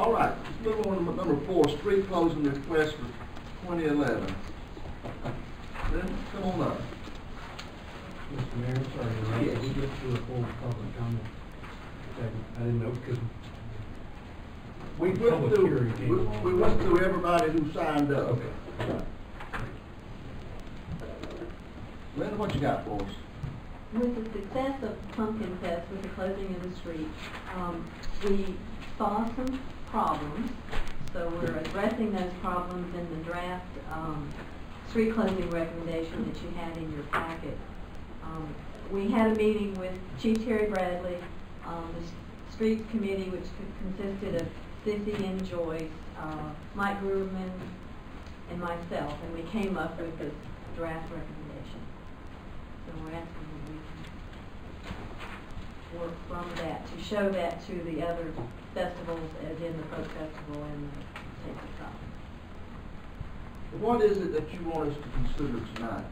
All right, let's move on to number 4, street closing request for 2011. Then, come on up. Mr. Mayor, sorry, Yes. we get through a full public comment. I didn't know because We went through everybody who signed up. okay. Linda, what you got for us? With the success of Pumpkin Fest, with the closing of the street, we saw some problems, so we're addressing those problems in the draft street closing recommendation that you had in your packet. We had a meeting with Chief Terry Bradley, the streets committee, which consisted of Sissy and Joyce, Mike Grubman, and myself, and we came up with this draft recommendation. So we're asking that we work from that to show that to the other festivals, as in the Folk Festival and the Take the Cup. What is it that you want us to consider tonight?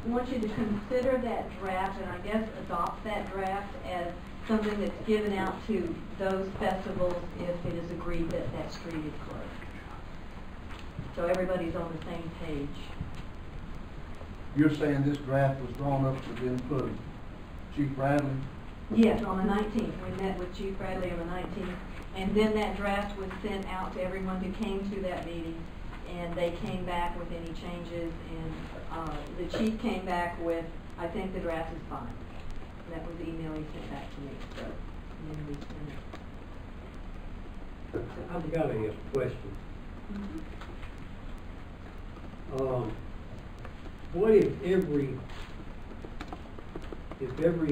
I want you to consider that draft, and I guess adopt that draft as something that's given out to those festivals if it is agreed that that street is closed. So everybody's on the same page. You're saying this draft was drawn up with the input of Chief Bradley? Yes, on the 19th. We met with Chief Bradley on the 19th, and then that draft was sent out to everyone who came to that meeting, and they came back with any changes, and the chief came back with, I think the draft is fine. That was the email he sent back to me. So, and then we sent it. I've got a question. What if every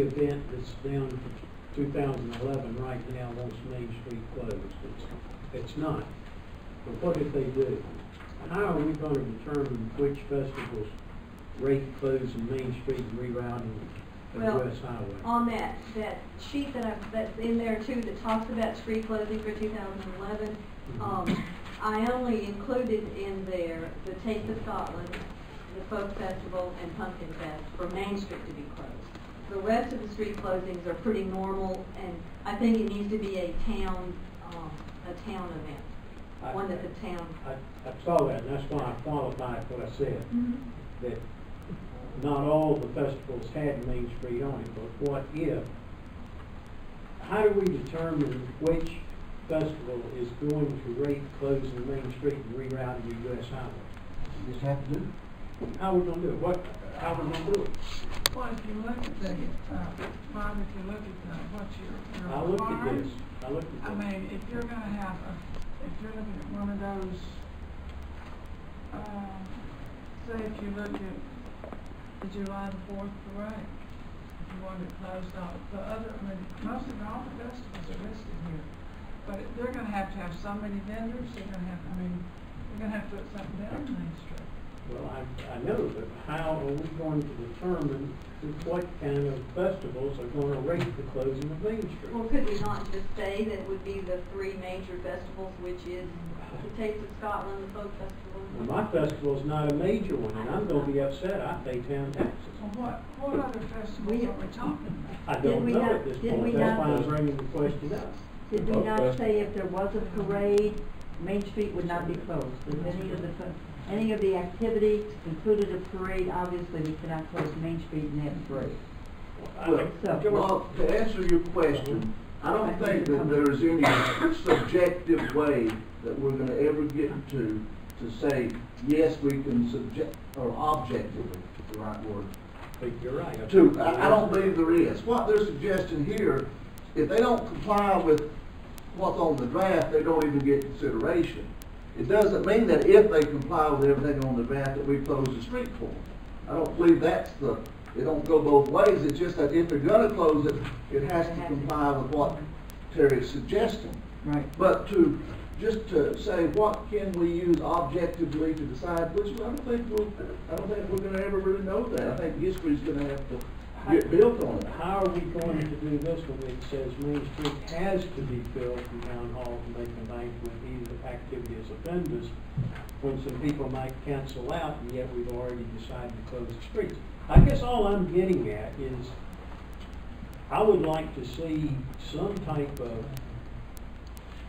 event that's down for 2011 right now wants Main Street closed? It's not. But what if they do? How are we going to determine which festivals rate closing Main Street and rerouting the U.S. Highway? On that sheet that's in there too that talks about street closing for 2011, I only included in there the Taste of Scotland, the Folk Festival, and Pumpkin Fest for Main Street to be closed. The rest of the street closings are pretty normal, and I think it needs to be a town event, one that the town. I saw that, and that's why I qualified what I said. That not all the festivals had Main Street on it, but what if? How do we determine which festival is going to rate closing Main Street and rerouting the U.S. Highway? You just have to do it. How are we going to do it? How are we going to do it? Well, if you look at the, Bob, if you look at what you're I looked at this. I looked at I this. mean, if you're going to have if you're looking at one of those, say if you look at the July the 4th parade, if you want it closed off, the other, I mean, most of all the festivals are listed here, but they're going to have so many vendors. They're going to have, they're going to have to put something down on Main Street. Well, I know, but how are we going to determine what kind of festivals are going to rate the closing of Main Street? Well, could we not just say that would be the three major festivals, which is the Taste of Scotland, the Folk Festival? Well, my festival's not a major one, and I'm going to be upset. I pay town taxes. Well, what other festivals are we talking about? I don't know at this Did we point. That's not- why I'm bringing the question up. Did we not say if there was a parade, Main Street would not be closed? If any of the activity included a parade, obviously we cannot close Main Street and have a parade. Well, to answer your question, I don't think that there is any subjective way that we're going to ever get to say, yes, we can or objectively, the right word. But you're right. I don't believe there is. What they're suggesting here, if they don't comply with what's on the draft, they don't even get consideration. It doesn't mean that if they comply with everything on the draft that we close the street for them. I don't believe it don't go both ways. It's just that if they're going to close it, it has to comply with what Terry's suggesting. Right. But just to say what can we use objectively to decide which, I don't think we're going to ever really know that. I think history's going to have to get built on it. How are we going to do this when it says Main Street has to be filled from town hall to make a bank with either activity as offenders, when some people might cancel out, and yet we've already decided to close the streets? I guess all I'm getting at is I would like to see some type of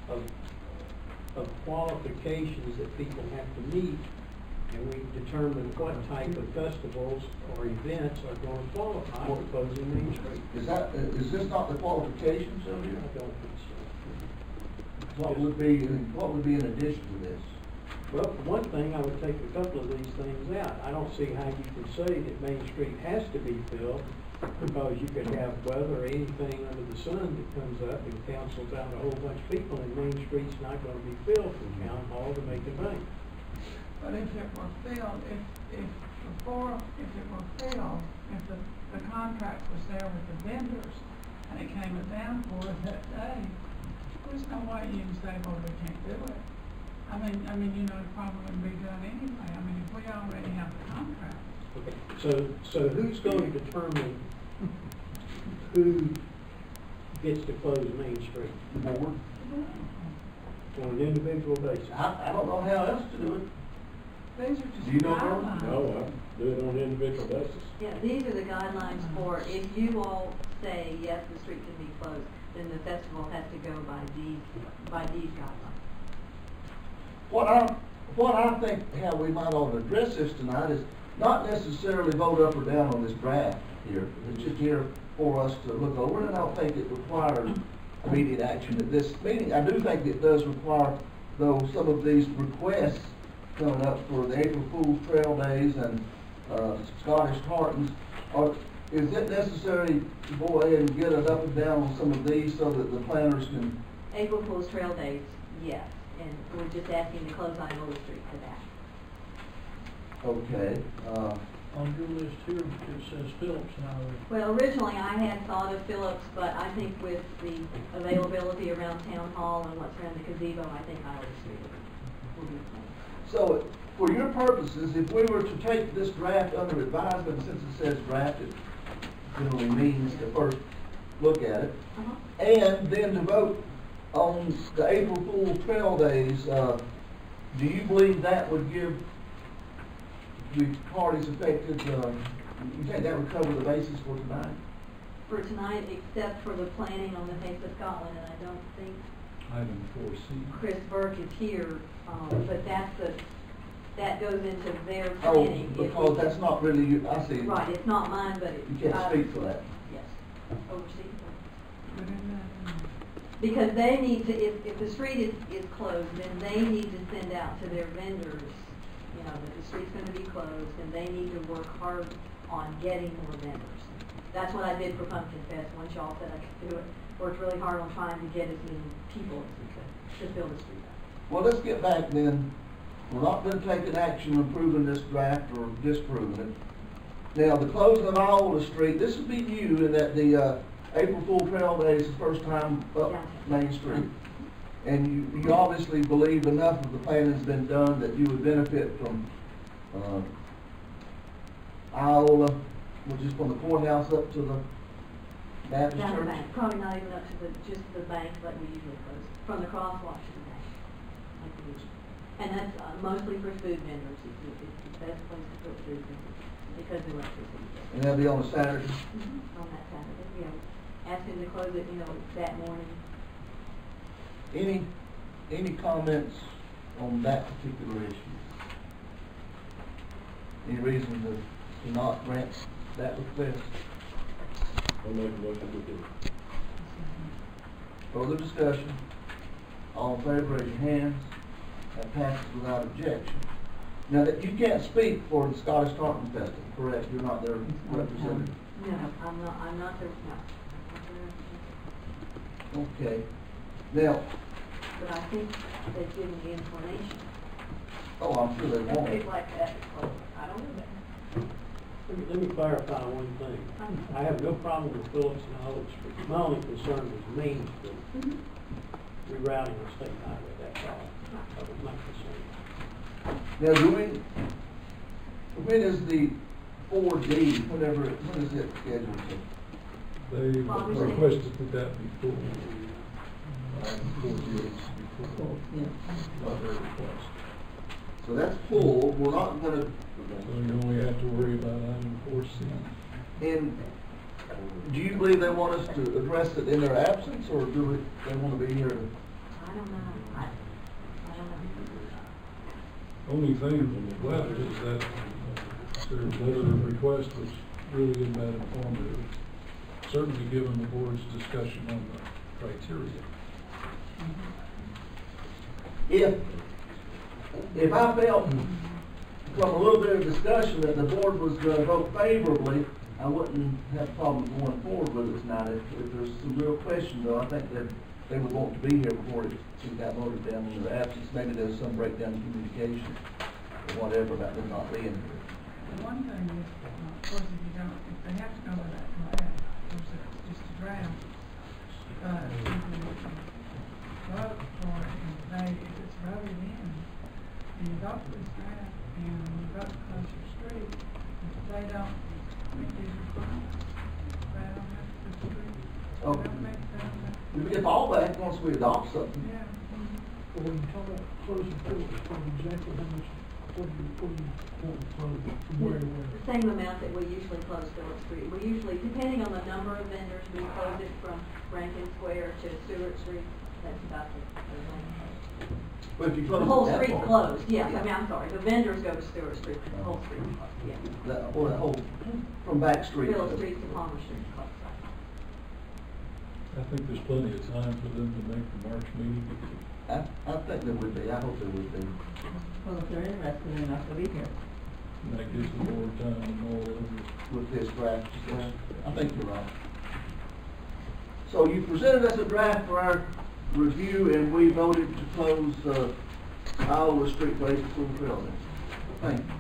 of qualifications that people have to meet, and we determine what type of festivals or events are going to qualify for closing Main Street. Is this not the qualifications of I it? don't think so. What would be in addition to this? Well, for one thing, I would take a couple of these things out. I don't see how you can say that Main Street has to be filled, because you could have weather or anything under the sun that comes up and cancels out a whole bunch of people, and Main Street's not gonna be filled from Town Hall to make a bank. But if it were filled, if it were filled, if the contract was there with the vendors, and it came down for it that day, there's no way you can say, well, we can't do it. I mean, you know, it probably wouldn't be done anyway. I mean, if we already have the contract. Okay, so who's going to determine who gets to close Main Street? The board? On an individual basis? I don't know how else to do it. These are just Do you know, Earl? guidelines. No, I do it on an individual basis. Yeah, these are the guidelines for, if you all say, yes, the street can be closed, then the festival has to go by these guidelines. What I think how we might ought to address this tonight is not necessarily vote up or down on this draft here. It's just here for us to look over, and I don't think it requires immediate action at this meeting. I do think it does require, though, some of these requests coming up for the April Fool's Trail Days and Scottish Tartans. Is it necessary to go ahead and get us up and down on some of these so that the planners can? April Fool's Trail Days, yes, and we're just asking to close Iowa Street for that. Okay. On your list here, it says Phillips now. Well, originally I had thought of Phillips, but I think with the availability around Town Hall and what's around the gazebo, I think Iowa Street will be fine. So, for your purposes, if we were to take this draft under advisement, since it says draft, it generally means to first look at it, and then to vote on the April Fool's Trail Days, do you believe that would give the parties affected, you think that would cover the basis for tonight? For tonight, except for the planning on the face of Scotland, and I don't think Item 4C. Chris Burke is here, but that goes into their Oh, planning. because that's not really, I see. Right, it's not mine, but it's. You can't speak for that. Yes, oversee. Put in that in there. Because they need to, if the street is closed, then they need to send out to their vendors, you know, that the street's gonna be closed, and they need to work hard on getting more vendors. That's what I did for Pumpkin Fest, once y'all said I could do it. Worked really hard on trying to get as many people as we could to fill the street up. Well, let's get back then. We're not going to take an action approving this draft or disproving it. Now, the closing of Iowa Street, this would be new in that the April Fool Trail Day is the first time up Main Street. And you obviously believe enough of the planning's been done that you would benefit from Iowa, which is from the courthouse up to the Baptist Down the Church. bank, probably not even up to just the bank like we usually close, from the crosswalk to the bank, like we usually. And that's mostly for food vendors, it's the best place to put food vendors, because of electricity. And that'll be on a Saturday. On that Saturday, yeah, ask them to close it, you know, that morning. Any comments on that particular issue? Any reason to not grant that request? I'll make a motion to do it. Further discussion? All in favor, raise your hands. That passes without objection. Now, that you can't speak for the Scottish Tartan Festival, correct? You're not their representative? No, I'm not the, no. Okay. Now, But I think they've given the inclination. oh, I'm sure they won't. It's like that, I don't know. Let me clarify one thing. I have no problem with Phillips and Olive Street. My only concern was Main Street. Rerouting the state highway, that's all. That was my concern. Now, when is the 4D, when is it scheduled to? They Father's Day. requested that that be pulled. 4 years before. Not their request. So that's full. We're not gonna, So you only have to worry about item 4C. and do you believe they want us to address it in their absence, or do they want to be here? I don't know, I don't know. Only thing left is that their letter of request was really isn't that informative. Certainly given the board's discussion on the criteria. If I felt from a little bit of discussion that the board was going to vote favorably, I wouldn't have a problem going forward with it tonight. If there's some real question though, I think that they would want to be here before it got voted down in their absence. Maybe there's some breakdown in communication or whatever about them not being here. The one thing is, of course, if they have to go with that draft, of course, it's just a draft. But if you vote for it and say, if it's voted in, and you vote for this draft, and you vote to close your street, if they don't meet these requirements, they don't have to close the street. Oh. They don't make, they don't make. We get all back once we adopt something. Yeah. But when you talk about closing Phillips, exactly how much, what do you want to close from where to where? The same amount that we usually close Phillips Street. We usually, depending on the number of vendors, we close it from Rankin Square to Stewart Street. That's about the length. But if you The close whole that street's far- closed, yes, I mean, I'm sorry, the vendors go to Stewart Street, the whole street is closed, yeah. Or the whole, from back street. Phillips Street to Palmer Street is closed, right. I think there's plenty of time for them to make the March meeting. I think there would be. I hope there would be. Well, if they're interested, they're not gonna be here. And that gives them more time to mull over. With this draft. I think you're right. So you presented us a draft for our review and we voted to close, Iowa Street Place School Building. Thank you.